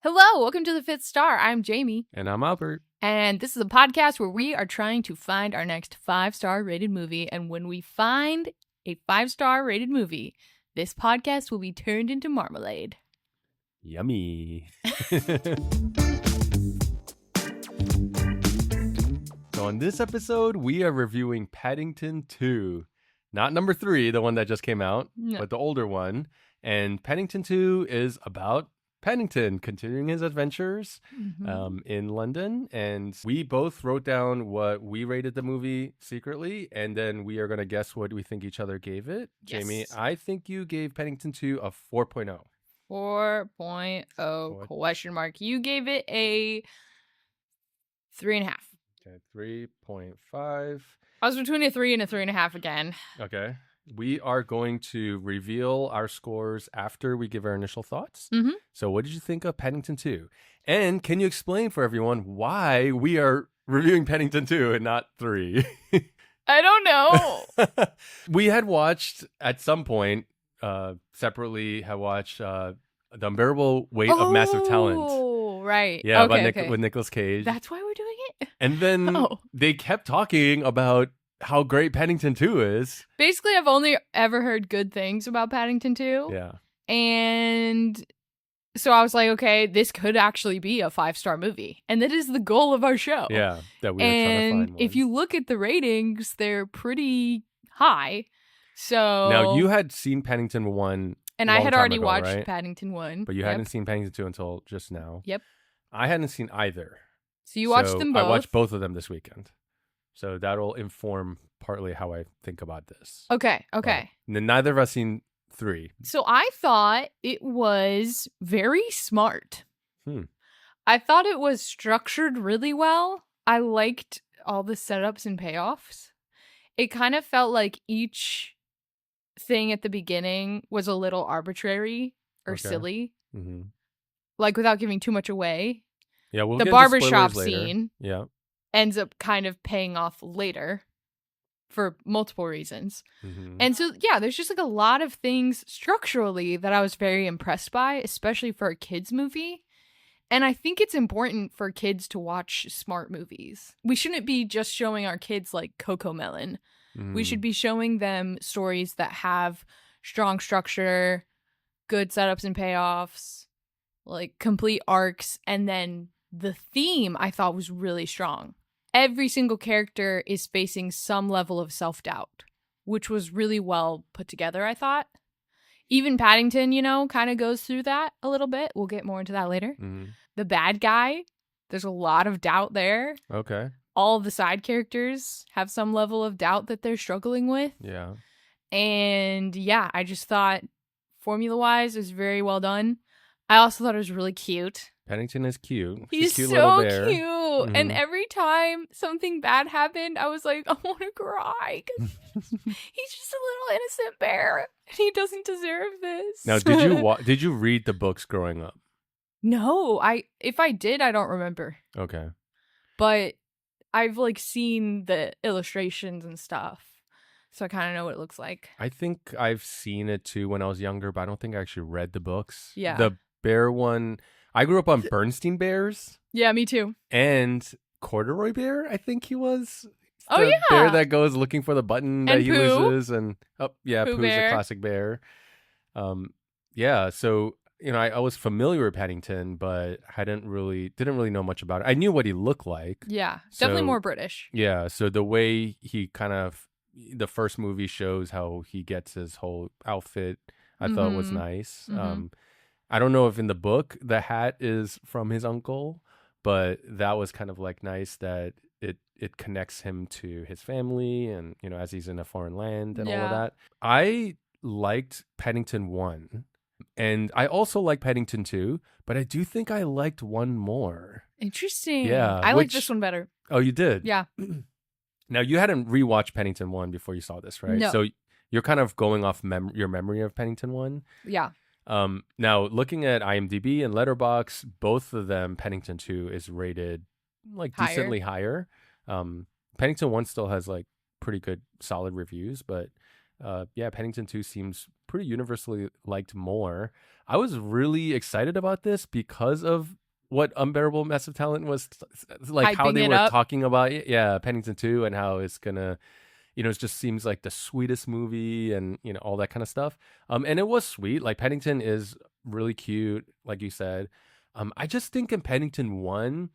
Hello, welcome to the Fifth Star. I'm Jamie. And I'm Albert. And this is a podcast where we are trying to find our next 5-star rated movie. And when we find a 5-star rated movie, this podcast will be turned into marmalade. Yummy. So on this episode, we are reviewing Paddington 2. Not number 3, the one that just came out, but the older one. And Paddington 2 is about Paddington continuing his adventures in London. And we both wrote down what we rated the movie secretly, and then we are going to guess what we think each other gave it. Yes. Jamie, I think you gave Paddington 2 a 4.0. 4.0 question mark. You gave it a 3.5. Okay, 3.5. I was between a 3 and a 3.5 again. Okay. We are going to reveal our scores after we give our initial thoughts. So what did you think of Paddington 2? And can you explain for everyone why we are reviewing Paddington 2 and not 3? I don't know. We had watched at some point, separately, The Unbearable Weight of Massive Talent. Oh, right. Yeah, okay. with Nicolas Cage. That's why we're doing it? And then they kept talking about how great Paddington 2 is. Basically, I've only ever heard good things about Paddington 2. Yeah. And so I was like, okay, this could actually be a 5-star movie. And that is the goal of our show. Yeah, that we were trying to find one. And if you look at the ratings, they're pretty high. So now, you had seen Paddington 1 and I had already watched right? Paddington 1. But you hadn't seen Paddington 2 until just now. Yep. I hadn't seen either. So you watched them both. I watched both of them this weekend. So that'll inform partly how I think about this. Okay. Neither of us seen 3. So I thought it was very smart. I thought it was structured really well. I liked all the setups and payoffs. It kind of felt like each thing at the beginning was a little arbitrary or silly. Like without giving too much away. Yeah, we'll the get barbershop into spoilers later. scene ends up kind of paying off later for multiple reasons. And so, yeah, there's just like a lot of things structurally that I was very impressed by, especially for a kids movie. And I think it's important for kids to watch smart movies. We shouldn't be just showing our kids like Cocomelon. We should be showing them stories that have strong structure, good setups and payoffs, like complete arcs, and then the theme I thought was really strong. Every single character is facing some level of self-doubt, which was really well put together, I thought. Even Paddington, kind of goes through that a little bit. We'll get more into that later. The bad guy, there's a lot of doubt there. Okay. All of the side characters have some level of doubt that they're struggling with. Yeah. And yeah, I just thought formula-wise it was very well done. I also thought it was really cute. Paddington is cute. He's cute so little bear. cute. And every time something bad happened, I was like, I want to cry. 'Cause he's just a little innocent bear. And he doesn't deserve this. Now, did you read the books growing up? No. If I did, I don't remember. Okay. But I've seen the illustrations and stuff. So I kind of know what it looks like. I think I've seen it too when I was younger, but I don't think I actually read the books. Yeah. The bear one, I grew up on Bernstein Bears. Yeah, me too. And Corduroy Bear, I think he was. The bear that goes looking for the button that he loses. And Pooh's bear. a classic bear. So I was familiar with Paddington, but didn't really know much about it. I knew what he looked like. Yeah, definitely more British. Yeah, so the way he the first movie shows how he gets his whole outfit, I thought was nice. I don't know if in the book the hat is from his uncle, but that was kind of nice that it connects him to his family and, as he's in a foreign land and all of that. I liked Paddington 1 and I also like Paddington 2, but I do think I liked 1 more. Interesting. Yeah. I like this one better. Oh, you did? Yeah. Now, you hadn't rewatched Paddington 1 before you saw this, right? No. So you're kind of going off your memory of Paddington 1. Yeah. Now, looking at IMDb and Letterboxd, both of them, Paddington 2 is rated decently higher. Paddington 1 still has pretty good solid reviews, but yeah, Paddington 2 seems pretty universally liked more. I was really excited about this because of what Unbearable Massive Talent was like, how Hyping they it were up. talking about it. Yeah, Paddington 2 and how it's gonna, it just seems like the sweetest movie and, all that kind of stuff. And it was sweet. Like Paddington is really cute, like you said. I just think in Paddington 1,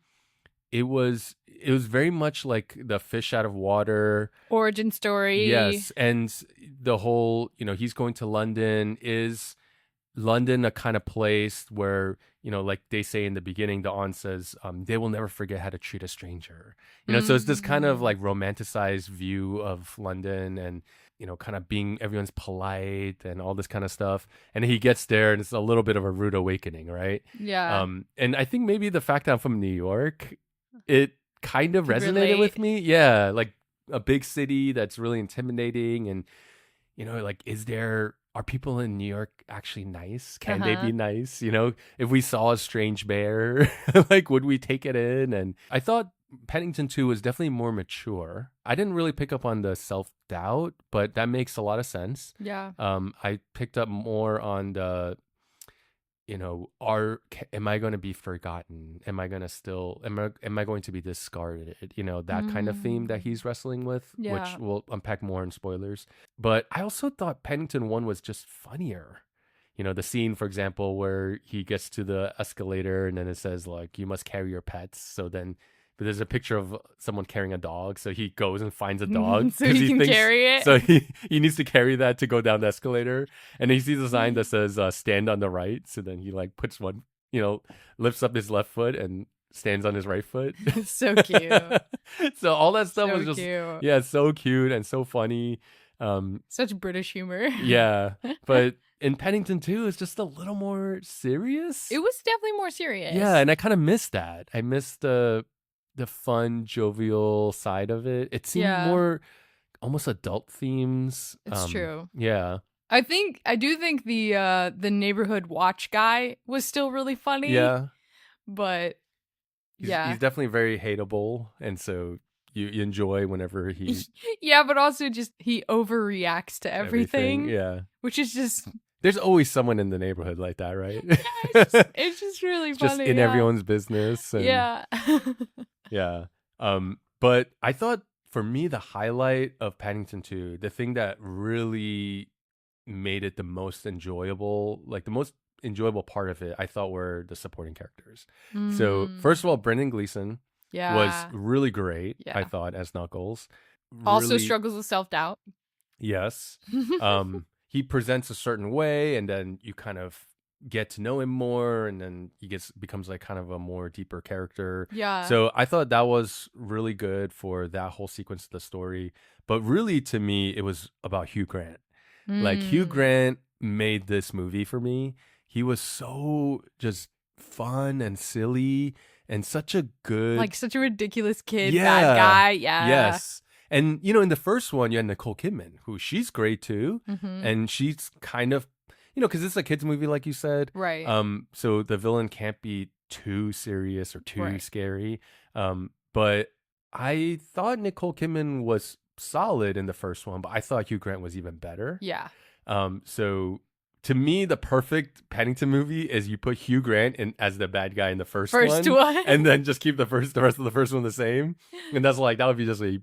it was very much like the fish out of water Origin story. yes, and the whole he's going to London. Is London a kind of place where like they say in the beginning, the aunt says they will never forget how to treat a stranger, so it's this kind of like romanticized view of London, and kind of being everyone's polite and all this kind of stuff. And he gets there and it's a little bit of a rude awakening, right? Yeah. And I think maybe the fact that I'm from New York, it kind of resonated Relate. with me. Yeah, like a big city that's really intimidating, and like, are people in New York actually nice? Can they be nice? If we saw a strange bear, like, would we take it in? And I thought Paddington 2 was definitely more mature. I didn't really pick up on the self-doubt, but that makes a lot of sense. Yeah. I picked up more on the am I going to be forgotten? Am I going to still am I going to be discarded? That kind of theme that he's wrestling with, Yeah. which we'll unpack more in spoilers. But I also thought Paddington 1 was just funnier. The scene, for example, where he gets to the escalator and then it says like, you must carry your pets. But there's a picture of someone carrying a dog, so he goes and finds a dog so he can carry it. So he needs to carry that to go down the escalator, and he sees a sign that says "stand on the right." So then he like puts one, lifts up his left foot and stands on his right foot. So cute. So all that stuff So was just cute. so cute and so funny. Such British humor. Yeah, but in Paddington 2, it's just a little more serious. It was definitely more serious. Yeah, and I kind of missed that. I missed the fun, jovial side of it. It seemed more almost adult themes. It's true. Yeah. I do think the neighborhood watch guy was still really funny. Yeah. But he's definitely very hateable, and so you enjoy whenever he yeah, but also just he overreacts to everything. Yeah. Which is just there's always someone in the neighborhood like that, right? Yeah, it's just really funny. Just in everyone's business. And, yeah. Yeah. But I thought for me, the highlight of Paddington 2, the thing that really made it the most enjoyable, like the most enjoyable part of it, I thought were the supporting characters. So first of all, Brendan Gleeson was really great, I thought, as Knuckles. Also struggles with self-doubt. Yes. He presents a certain way, and then you kind of get to know him more, and then he becomes like kind of a more deeper character. Yeah. So I thought that was really good for that whole sequence of the story. But really, to me, it was about Hugh Grant. Like, Hugh Grant made this movie for me. He was so just fun and silly and such a good, like, such a ridiculous kid, bad guy. Yeah. Yes. And, in the first one, you had Nicole Kidman, who she's great too. Mm-hmm. And she's kind of, because it's a kid's movie, like you said. Right. So the villain can't be too serious or too scary. But I thought Nicole Kidman was solid in the first one, but I thought Hugh Grant was even better. Yeah. So to me, the perfect Paddington movie is you put Hugh Grant in as the bad guy in the first one, and then just keep the rest of the first one the same. And that's that would be just a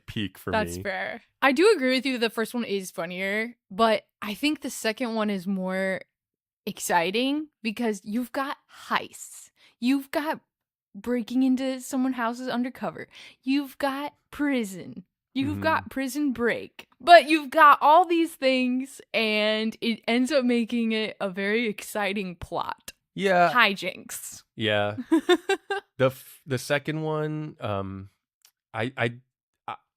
peak for me. That's fair. I do agree with you. The first one is funnier, but I think the second one is more exciting because you've got heists. You've got breaking into someone's houses undercover. You've got prison. You've got prison break. But you've got all these things, and it ends up making it a very exciting plot. Yeah. Hijinks. Yeah. The second one,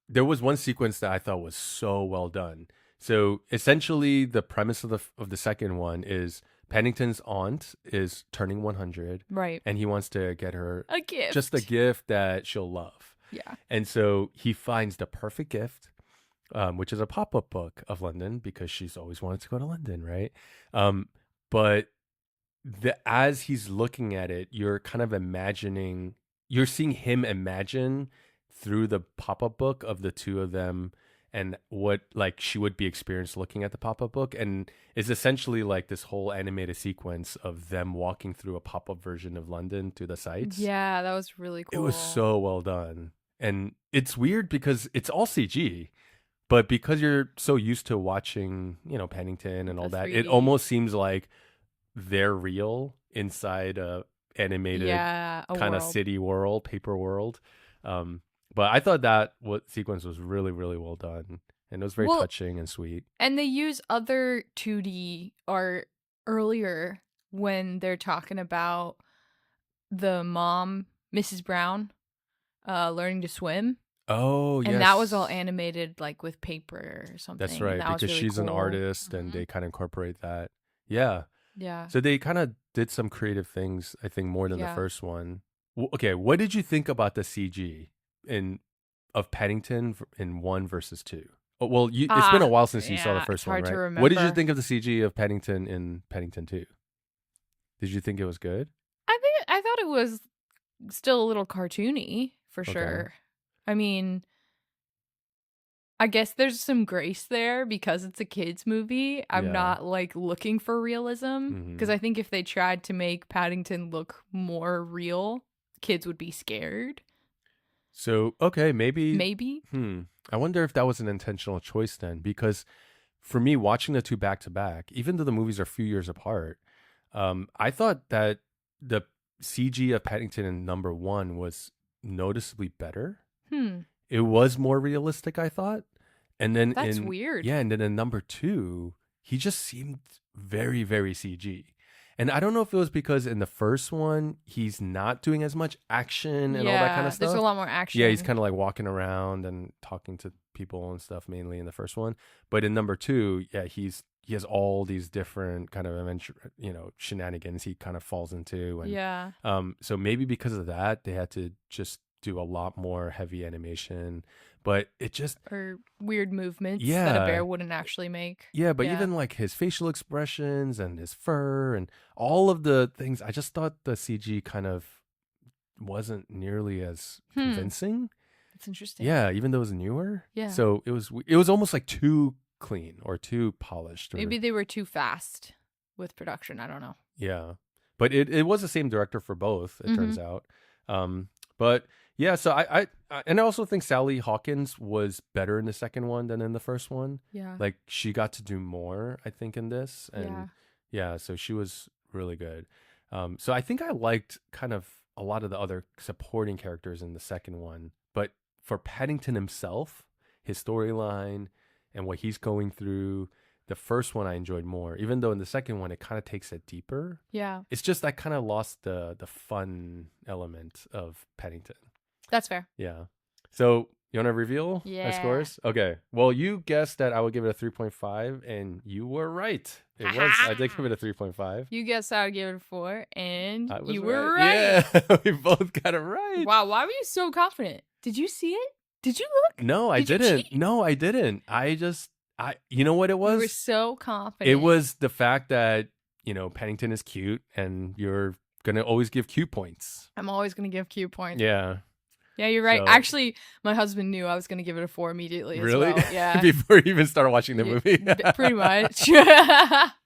there was one sequence that I thought was so well done. So essentially, the premise of the second one is Paddington's aunt is turning 100, right? And he wants to get her a gift, just a gift that she'll love. Yeah. And so he finds the perfect gift, which is a pop-up book of London, because she's always wanted to go to London, right? But as he's looking at it, you're kind of you're seeing him imagine through the pop-up book of the two of them and what like she would be experienced looking at the pop-up book, and it's essentially like this whole animated sequence of them walking through a pop-up version of London to the sites. Yeah, that was really cool. It was so well done. And it's weird because it's all CG, but because you're so used to watching, Paddington and all that, it 3D. almost seems like they're real inside a animated kind of city world, paper world. But I thought that sequence was really, really well done. And it was very touching and sweet. And they use other 2D art earlier when they're talking about the mom, Mrs. Brown, learning to swim. Oh, yes. And that was all animated like with paper or something. That's right, because really she's cool. an artist and they kind of incorporate that. Yeah. Yeah. So they kind of did some creative things, I think, more than the first one. Okay, what did you think about the CG of Paddington in 1 versus 2? Oh, well, it's been a while since you saw the first one, right? To remember. What did you think of the CG of Paddington in Paddington 2? Did you think it was good? I thought it was still a little cartoony for sure. I mean, I guess there's some grace there because it's a kids movie. I'm not like looking for realism because I think if they tried to make Paddington look more real, kids would be scared. So, okay, maybe. I wonder if that was an intentional choice then, because for me, watching the two back to back, even though the movies are a few years apart, I thought that the CG of Paddington in number 1 was noticeably better. It was more realistic, I thought. And then that's weird. Yeah, and then in number 2, he just seemed very, very CG. And I don't know if it was because in the first one, he's not doing as much action and all that kind of stuff. There's a lot more action. Yeah, he's kind of like walking around and talking to people and stuff, mainly in the first one. But in number 2, yeah, he has all these different kind of adventure, shenanigans he kind of falls into. And, so maybe because of that, they had to just do a lot more heavy animation, but it just or weird movements that a bear wouldn't actually make. But even like his facial expressions and his fur and all of the things, I just thought the CG kind of wasn't nearly as convincing. That's interesting. Yeah, even though it was newer. Yeah. So it was almost like too clean or too polished. Maybe they were too fast with production. I don't know. Yeah, but it was the same director for both. It turns out. But yeah, so I also think Sally Hawkins was better in the second one than in the first one. Yeah. Like she got to do more, I think, in this. And so she was really good. So I think I liked kind of a lot of the other supporting characters in the second one. But for Paddington himself, his storyline and what he's going through, the first one I enjoyed more, even though in the second one it kind of takes it deeper. Yeah. It's just I kind of lost the fun element of Paddington. That's fair. Yeah. So you want to reveal our scores? Okay. Well, you guessed that I would give it a 3.5, and you were right. I did give it a 3.5. You guessed I would give it a 4, and you were right. Yeah, we both got it right. Wow, why were you so confident? Did you see it? Did you look? No, I didn't. No, I didn't. You know what it was? You were so confident. It was the fact that, Paddington is cute, and you're going to always give cute points. I'm always going to give cute points. Yeah. Yeah, you're right. So, actually, my husband knew I was going to give it a 4 immediately. Really? As well. Yeah. Before you even started watching the movie? Pretty much.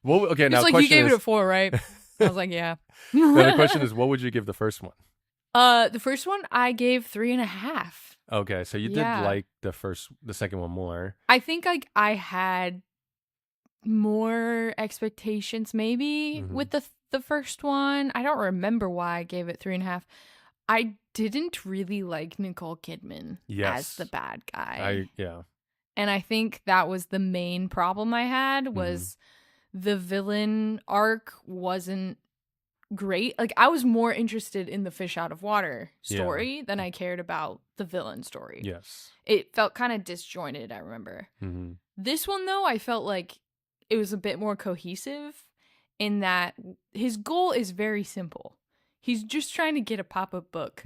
Well, okay, now it's like you gave it a 4, right? I was like, yeah. Now the question is, what would you give the first one? The first one I gave 3.5. Okay, so you did like the second one more. I think like I had more expectations maybe with the first one. I don't remember why I gave it 3.5. I didn't really like Nicole Kidman as the bad guy. And I think that was the main problem I had was the villain arc wasn't great. Like I was more interested in the fish out of water story than I cared about the villain story. Yes. It felt kind of disjointed, I remember. This one though, I felt like it was a bit more cohesive in that his goal is very simple. He's just trying to get a pop-up book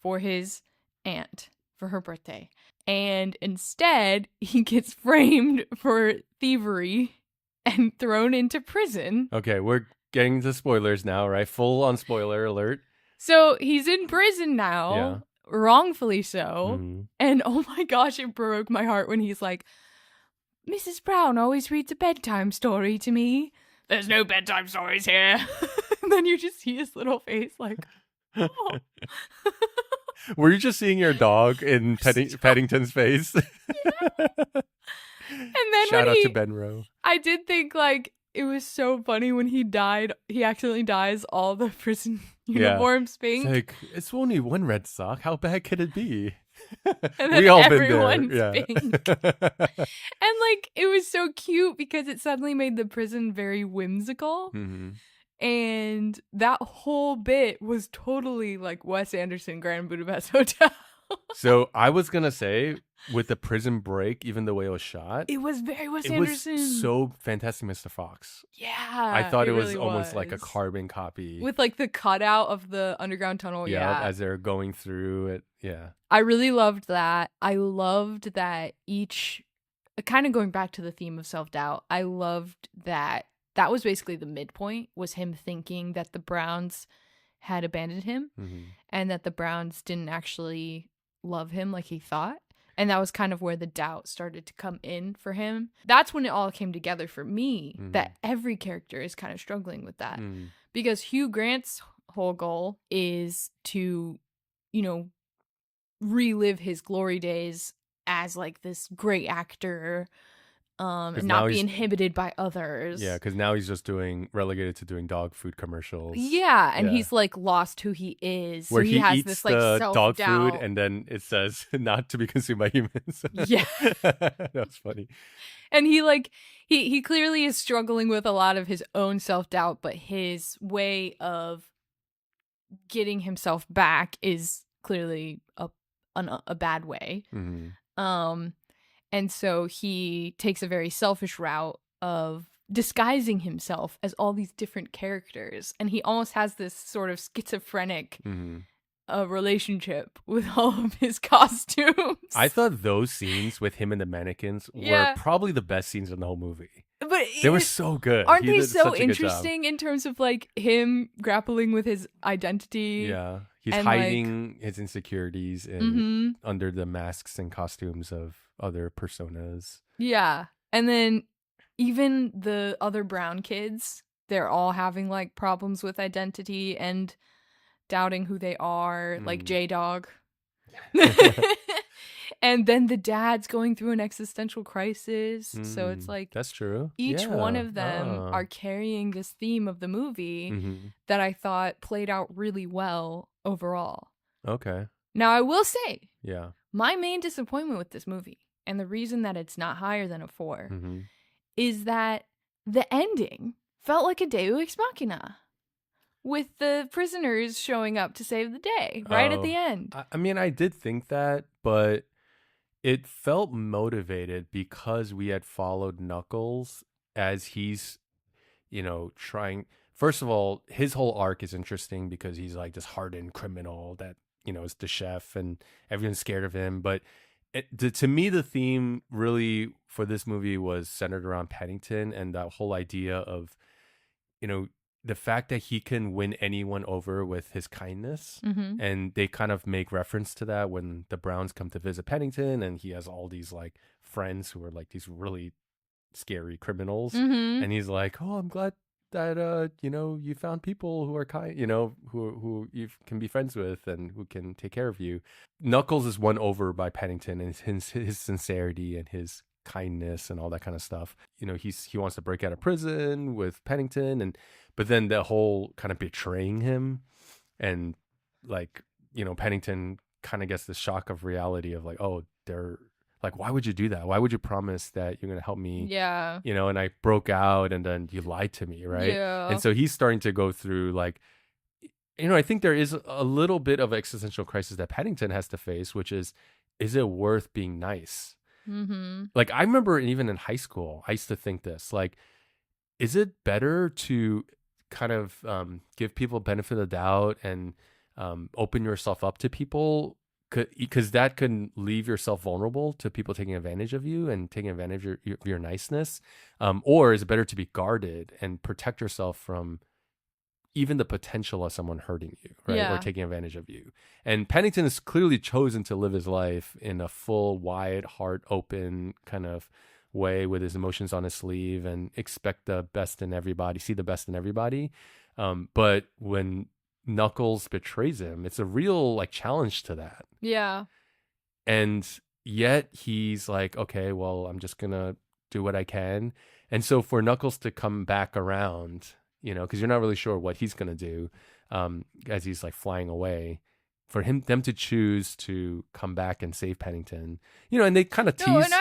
for his aunt for her birthday. And instead, he gets framed for thievery and thrown into prison. Okay, we're getting to spoilers now, right? Full on spoiler alert. So he's in prison now wrongfully so. Mm-hmm. And oh my gosh, it broke my heart when he's like, Mrs. Brown always reads a bedtime story to me. There's no bedtime stories here. And then you just see his little face like, oh. Were you just seeing your dog in Paddington's face? Yeah. And then Shout out to Benro. I did think like it was so funny when he died. He accidentally dyes all the prison uniforms pink. It's like, it's only one red sock. How bad could it be? And then we all everyone's been there. Yeah. pink. And like it was so cute because it suddenly made the prison very whimsical. Mm-hmm. And that whole bit was totally like Wes Anderson Grand Budapest Hotel. So I was gonna say, with the prison break, even the way it was shot, It was very Wes it Anderson. was so Fantastic Mr. Fox. Yeah. I thought it was really almost like a carbon copy. with like the cutout of the underground tunnel. Yeah. As they're going through it. Yeah. I really loved that. I loved that each, kind of going back to the theme of self-doubt, I loved that was basically the midpoint, was him thinking that the Browns had abandoned him Mm-hmm. and that the Browns didn't actually love him like he thought. And that was kind of where the doubt started to come in for him. That's when it all came together for me, that every character is kind of struggling with that. Because Hugh Grant's whole goal is to, relive his glory days as like this great actor, and not be inhibited by others. Yeah, because now he's just relegated to doing dog food commercials. Yeah, and he's like lost who he is. Where so he has eats this like the dog self-doubt. food and then it says not to be consumed by humans. Yeah. That's funny. And he like he clearly is struggling with a lot of his own self-doubt, but his way of getting himself back is clearly a bad way. Mm-hmm. And so he takes a very selfish route of disguising himself as all these different characters. And he almost has this sort of schizophrenic relationship with all of his costumes. I thought those scenes with him and the mannequins were probably the best scenes in the whole movie. But they were so good. Aren't they so interesting in terms of like him grappling with his identity? Yeah. He's hiding his insecurities under the masks and costumes of other personas. Yeah. And then even the other brown kids, they're all having like problems with identity and doubting who they are, like J-Dog. And then the dad's going through an existential crisis. So it's like, that's true. Each one of them are carrying this theme of the movie that I thought played out really well overall. Okay. Now, I will say, my main disappointment with this movie, and the reason that it's not higher than a 4, is that the ending felt like a Deus Ex Machina, with the prisoners showing up to save the day right at the end. I mean, I did think that, but it felt motivated because we had followed Knuckles as he's, trying. First of all, his whole arc is interesting because he's like this hardened criminal that, is the chef and everyone's scared of him. But to me, the theme really for this movie was centered around Paddington and that whole idea of, the fact that he can win anyone over with his kindness. And they kind of make reference to that when the Browns come to visit Paddington and he has all these like friends who are like these really scary criminals. And he's like, oh, I'm glad that, you found people who are kind, who you can be friends with and who can take care of you. Knuckles is won over by Paddington and his sincerity and his kindness and all that kind of stuff. He wants to break out of prison with Paddington, but then the whole kind of betraying him and like, Paddington kind of gets the shock of reality of like, oh, they're like, why would you do that? Why would you promise that you're going to help me? Yeah. And I broke out and then you lied to me, right? Yeah. And so he's starting to go through like, I think there is a little bit of existential crisis that Paddington has to face, which is it worth being nice? Like, I remember even in high school, I used to think this, like, is it better to kind of give people benefit of the doubt and open yourself up to people? Because that can leave yourself vulnerable to people taking advantage of you and taking advantage of your niceness. Or is it better to be guarded and protect yourself from even the potential of someone hurting you, right? Yeah. Or taking advantage of you. And Paddington has clearly chosen to live his life in a full, wide, heart open kind of way with his emotions on his sleeve and expect the best in everybody, see the best in everybody. But when Knuckles betrays him, it's a real like challenge to that. Yeah. And yet he's like, okay, well, I'm just going to do what I can. And so for Knuckles to come back around, you know, because you're not really sure what he's going to do as he's like flying away, for them to choose to come back and save Paddington, you know, and they kind of tease.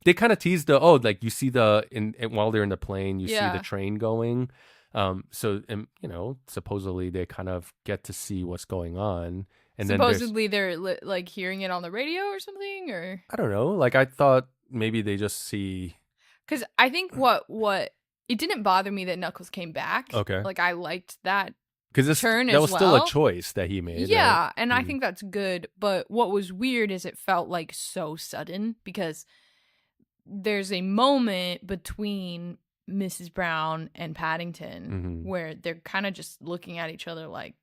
They kind of tease like you see while they're in the plane, you see the train going. So, and, you know, supposedly they kind of get to see what's going on. And supposedly they're like hearing it on the radio or something, or I don't know. Like I thought maybe they just see. Because I think what it didn't bother me that Knuckles came back. Okay. Like I liked that. Because that was still a choice that he made. Yeah, right? and I think that's good. But what was weird is it felt like so sudden because there's a moment between Mrs. Brown and Paddington where they're kind of just looking at each other like,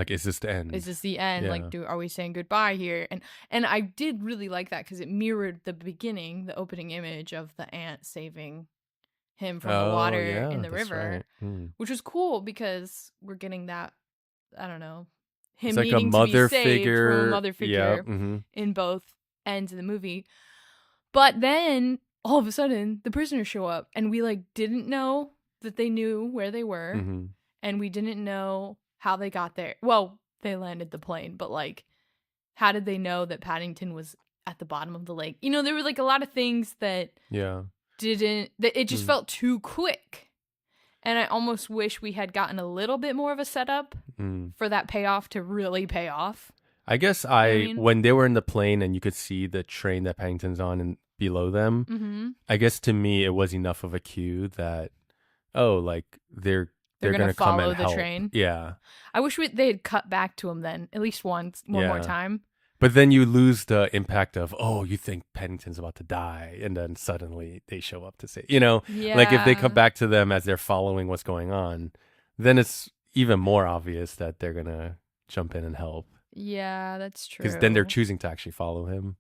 is this the end? Is this the end? Yeah. Like, are we saying goodbye here? And I did really like that because it mirrored the beginning, the opening image of the ant saving him from the water in the river, which was cool because we're getting that, I don't know, him it's like needing a mother to be saved figure, from a mother figure in both ends of the movie. But then all of a sudden the prisoners show up and we like didn't know that they knew where they were and we didn't know how they got there. Well, they landed the plane, but like how did they know that Paddington was at the bottom of the lake? You know, there were like a lot of things that it just felt too quick. And I almost wish we had gotten a little bit more of a setup for that payoff to really pay off. I guess when they were in the plane and you could see the train that Paddington's on and below them, I guess to me it was enough of a cue that, like they're going to come and help. The train. Yeah. I wish they had cut back to him then, at least one more time. But then you lose the impact of, you think Paddington's about to die, and then suddenly they show up to say, you know, like if they come back to them as they're following what's going on, then it's even more obvious that they're going to jump in and help. Yeah, that's true. Because then they're choosing to actually follow him.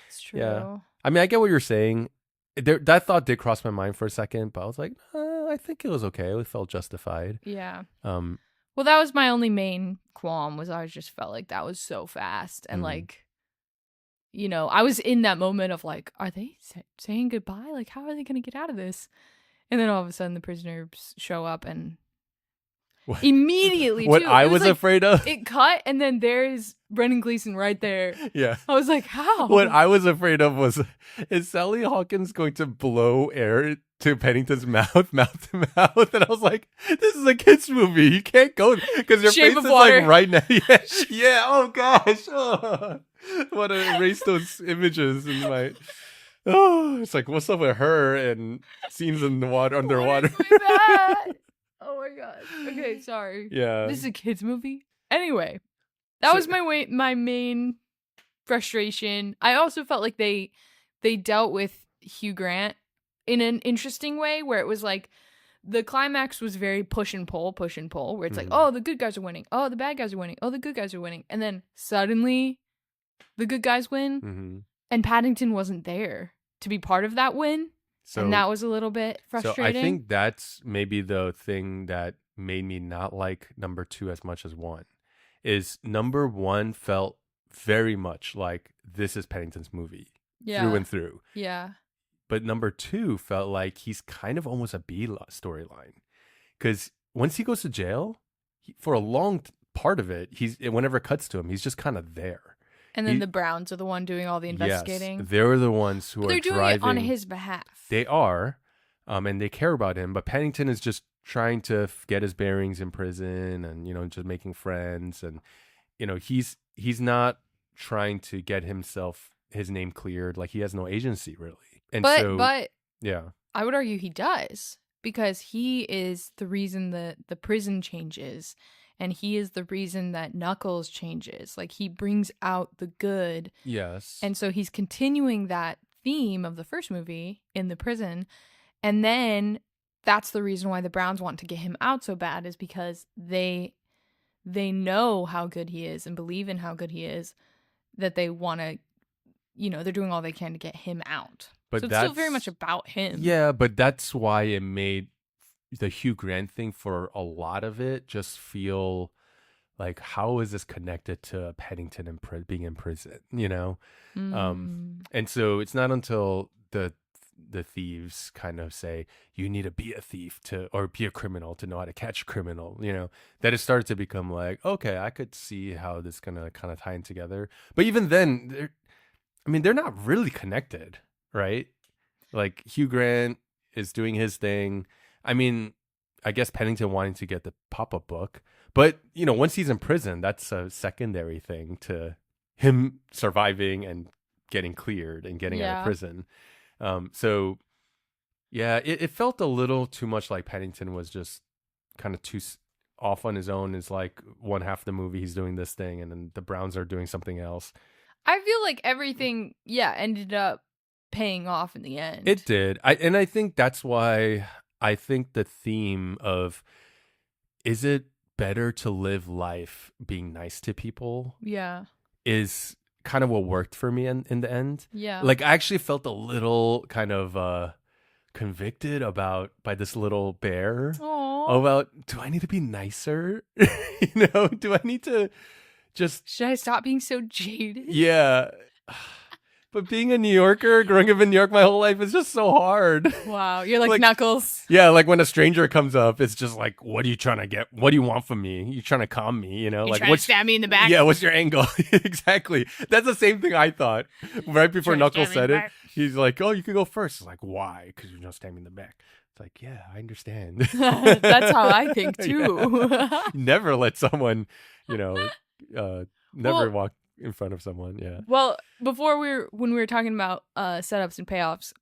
It's true. Yeah. I mean, I get what you're saying. That thought did cross my mind for a second, but I was like, I think it was okay. It felt justified. Yeah. Well, that was my only main qualm was I just felt like that was so fast. And like, you know, I was in that moment of like, are they saying goodbye? Like, how are they going to get out of this? And then all of a sudden the prisoners show up and immediately, what I was afraid of. It cut, and then there's Brendan Gleeson right there. Yeah. I was like, how? What I was afraid of was, is Sally Hawkins going to blow air to Paddington's mouth to mouth? And I was like, this is a kid's movie. You can't go, because your face is water. like right now. Yeah. Oh, gosh. Oh. I want to erase those images in my... Oh, it's like, what's up with her and scenes in the water, underwater? Oh my god. Okay, sorry. Yeah. This is a kids movie. Anyway, that was my main frustration. I also felt like they dealt with Hugh Grant in an interesting way where it was like the climax was very push and pull, where it's like, oh, the good guys are winning. Oh, the bad guys are winning. Oh, the good guys are winning. And then suddenly the good guys win and Paddington wasn't there to be part of that win. And that was a little bit frustrating. So I think that's maybe the thing that made me not like number 2 as much as 1. Is number 1 felt very much like this is Paddington's movie through and through. Yeah. But number 2 felt like he's kind of almost a B storyline. Because once he goes to jail, for a long part of it, whenever it cuts to him, he's just kind of there. And then the Browns are the one doing all the investigating. Yes, they're the ones who are driving. They're doing it on his behalf. They are, and they care about him. But Paddington is just trying to get his bearings in prison, and just making friends, and he's not trying to get his name cleared. Like he has no agency really. And but yeah, I would argue he does because he is the reason that the prison changes. And he is the reason that Knuckles changes. Like, he brings out the good. Yes. And so he's continuing that theme of the first movie in the prison. And then that's the reason why the Browns want to get him out so bad, is because they know how good he is and believe in how good he is, that they want to, they're doing all they can to get him out. But so it's still very much about him. Yeah, but that's why it made the Hugh Grant thing for a lot of it just feel like, how is this connected to Paddington and being in prison, and so it's not until the thieves kind of say, you need to be a thief or be a criminal to know how to catch a criminal, that it started to become like, okay, I could see how this is gonna kind of tie in together. But even then, they're not really connected, right? Like, Hugh Grant is doing his thing. I guess Paddington wanting to get the pop-up book, but once he's in prison, that's a secondary thing to him surviving and getting cleared and getting out of prison. So yeah, it felt a little too much like Paddington was just kind of too off on his own. Is like one half of the movie he's doing this thing, and then the Browns are doing something else. I feel like everything, ended up paying off in the end. It did. I think that's why I think the theme of, is it better to live life being nice to people? Yeah. Is kind of what worked for me in the end. Yeah. Like, I actually felt a little kind of convicted by this little bear. Aww. About, do I need to be nicer? Do I need to just... Should I stop being so jaded? Yeah. But being a New Yorker, growing up in New York my whole life, is just so hard. Wow, you're like Knuckles. Yeah, like when a stranger comes up, it's just like, what are you trying to get? What do you want from me? You're trying to calm me, You're like, trying to stab me in the back? Yeah, what's your angle? Exactly. That's the same thing I thought. Right before Knuckles said it, he's like, oh, you can go first. It's like, why? Because you're not stabbing me in the back. It's like, yeah, I understand. That's how I think too. Never let someone, walk in front of someone. Yeah. Well, when we were talking about setups and payoffs,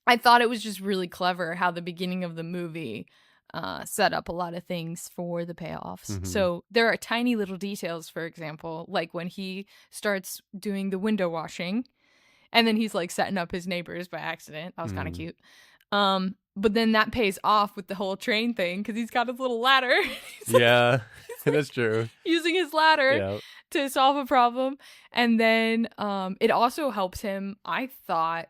I thought it was just really clever how the beginning of the movie set up a lot of things for the payoffs. Mm-hmm. So there are tiny little details, for example, like when he starts doing the window washing, and then he's like setting up his neighbors by accident. That was kind of cute. But then that pays off with the whole train thing, because he's got his little ladder. Yeah, that's true. Using his ladder to solve a problem. And then it also helps him, I thought,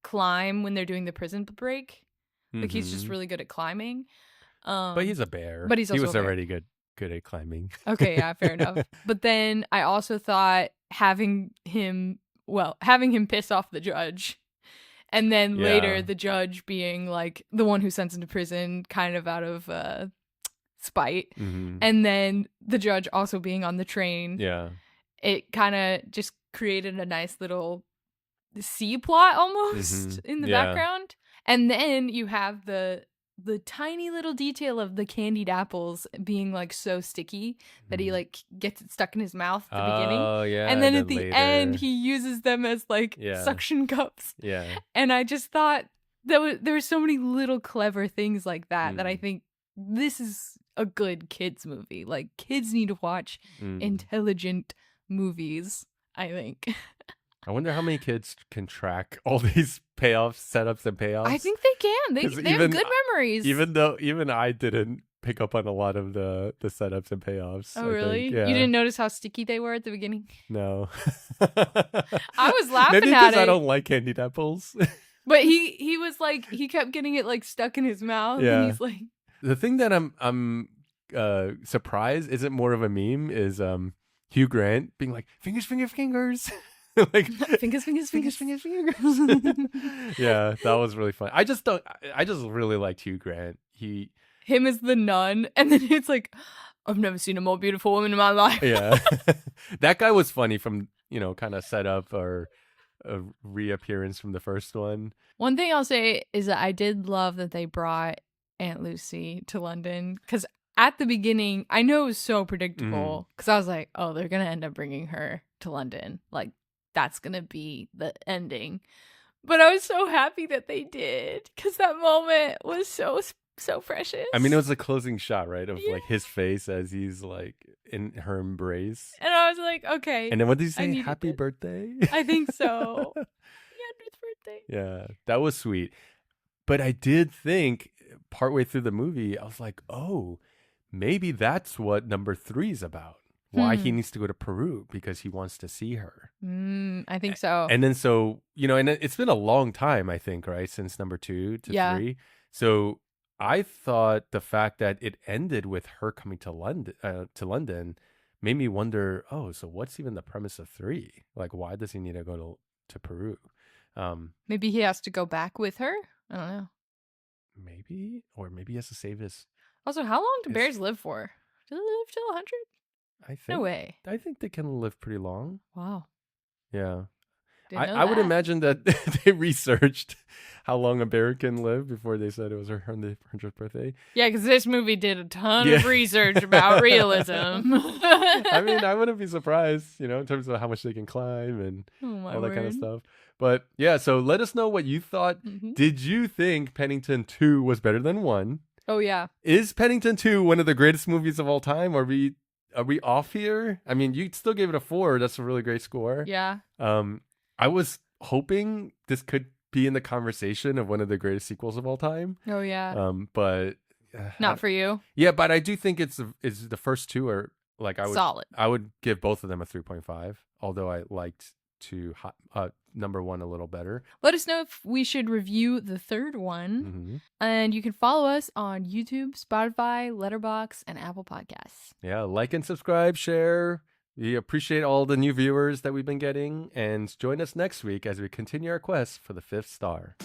climb when they're doing the prison break. Like, he's just really good at climbing. But he's a bear. But he was already good at climbing. Okay, yeah, fair enough. But then I also thought having him piss off the judge, and then later the judge being like the one who sends him to prison kind of out of spite, and then the judge also being on the train. Yeah, it kind of just created a nice little C plot almost in the background. And then you have the tiny little detail of the candied apples being like so sticky that he like gets it stuck in his mouth at the beginning. Oh yeah. And then at the end he uses them as like suction cups. Yeah. And I just thought there were so many little clever things like that that I think this is a good kids movie. Like, kids need to watch intelligent movies, I think. I wonder how many kids can track all these payoffs, setups, and payoffs. I think they can. They have good memories. Even I didn't pick up on a lot of the setups and payoffs. Oh, really? Yeah. You didn't notice how sticky they were at the beginning? No. I was laughing Maybe at because it. I don't like candied apples. But he was like, he kept getting it like stuck in his mouth. Yeah. And he's like, the thing that I'm surprised isn't more of a meme is Hugh Grant being like, fingers, fingers. Like fingers. Yeah, that was really fun. I just really liked Hugh Grant. Him as the nun, and then it's like, I've never seen a more beautiful woman in my life. Yeah. That guy was funny from, kind of set up or a reappearance from the first one. One thing I'll say is that I did love that they brought Aunt Lucy to London, because at the beginning, I know it was so predictable, because I was like, oh, they're going to end up bringing her to London. Like, that's going to be the ending. But I was so happy that they did, because that moment was so precious. I mean, it was a closing shot, right? Of like his face as he's like in her embrace. And I was like, okay. And then what did he say? Happy birthday? I think so. 100th birthday. Yeah, that was sweet. But I did think partway through the movie, I was like, oh, maybe that's what number 3 is about. Why he needs to go to Peru, because he wants to see her. I think so. And then so, and it's been a long time, I think, right? Since number 2 to 3. So I thought the fact that it ended with her coming to London made me wonder, oh, so what's even the premise of 3? Like, why does he need to go to Peru? Maybe he has to go back with her? I don't know. Maybe. Or maybe he has to save his... Also, how long do bears live for? Do they live till 100? I think, no way. I think they can live pretty long. Wow. Yeah. I would imagine that they researched how long a bear can live before they said it was her 100th birthday. Yeah, because this movie did a ton of research about realism. I mean, I wouldn't be surprised, in terms of how much they can climb and all that kind of stuff. But yeah, so let us know what you thought. Did you think Paddington 2 was better than 1? Oh, yeah. Is Paddington 2 one of the greatest movies of all time? Are we off here? I mean, you still gave it a 4. That's a really great score. Yeah. I was hoping this could be in the conversation of one of the greatest sequels of all time. Oh, yeah. But not for you. Yeah, but I do think it's the first 2 are like solid. I would give both of them a 3.5, although I liked number 1 a little better. Let us know if we should review the third one. And you can follow us on YouTube, Spotify, Letterboxd, and Apple Podcasts. Yeah, like and subscribe, share. We appreciate all the new viewers that we've been getting, and join us next week as we continue our quest for the 5th star.